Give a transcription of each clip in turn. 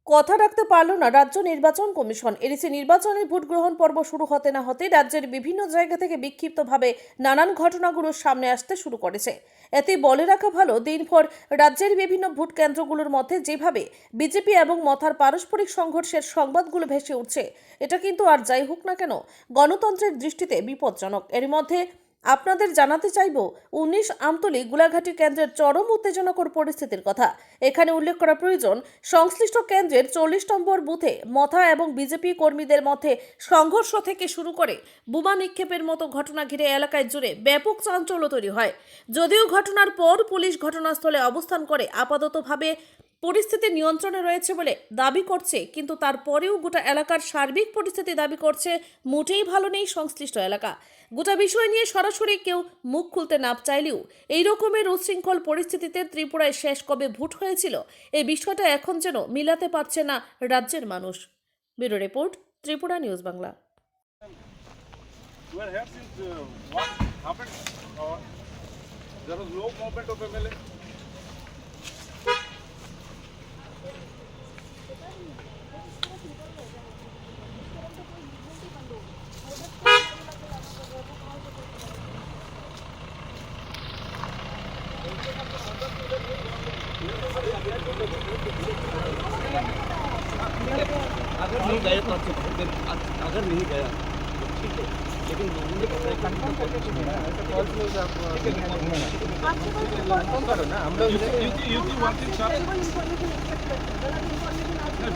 কথা রাখতে পারল না রাজ্য নির্বাচন কমিশন। এডিসি নির্বাচনের ভোট গ্রহণ পর্ব শুরু হতে না হতে রাজ্যের বিভিন্ন জায়গা থেকে বিক্ষিপ্তভাবে নানান ঘটনাগুলো সামনে আসতে শুরু করেছে। এতে বলে রাখা ভালো, দিনভর রাজ্যের বিভিন্ন ভোট কেন্দ্রগুলোর মধ্যে যেভাবে বিজেপি এবং মথার পারস্পরিক সংঘর্ষের সংবাদগুলো ভেসে উঠছে, এটা কিন্তু আর যাই হোক না কেন গণতন্ত্রের দৃষ্টিতে বিপজ্জনক। এর মধ্যে আপনাদের জানাতে চাইব 19 আমতলী গোলাঘাটি কেন্দ্রের চরম উত্তেজনাকর পরিস্থিতির কথা। এখানে উল্লেখ করা প্রয়োজন, সংশ্লিষ্ট কেন্দ্রের 40 নম্বর বুথে মথা এবং বিজেপি কর্মীদের মধ্যে সংঘর্ষ থেকে শুরু করে বোমা নিক্ষেপের মতো ঘটনা ঘিরে এলাকায় জুড়ে ব্যাপক চাঞ্চল্য তৈরি হয়। যদিও ঘটনার পর পুলিশ ঘটনাস্থলে অবস্থান করে আপাততভাবে পরিস্থিতি নিয়ন্ত্রণে রয়েছে বলে দাবি করছে, কিন্তু তারপরেও গোটা এলাকার সার্বিক পরিস্থিতি দাবি করছে মোটেই ভালো নেই সংশ্লিষ্ট এলাকা। গোটা বিষয় নিয়ে সরাসরি কেউ মুখ খুলতে না চাইলেও এই রকমের উচ্ছৃঙ্খল পরিস্থিতিতে ত্রিপুরায় শেষ কবে ভোট হয়েছিল, এই বিষয়টা এখন যেন মিলাতে পারছে না রাজ্যের মানুষ। Bureau report, Tripura news Bangla. We are here since what happened? There was no movement of MLA. अगर नहीं गए तो अगर नहीं गया तो ठीक है, लेकिन लोगों ने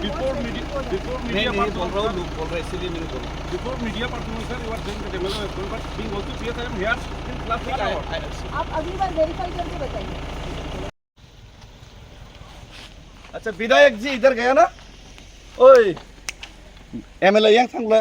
Before media मैं बोल रहा हूँ, लोग बोल रहे हैं, इसलिए मैंने बोला। before media person sir, you are saying that MLA has gone, but being also PS I am here since last 1 hour. आप अगली बार वेरीफाई करके बताइए। अच्छा विधायक जी इधर गया ना, ओए एमएलए यहाँ सांगला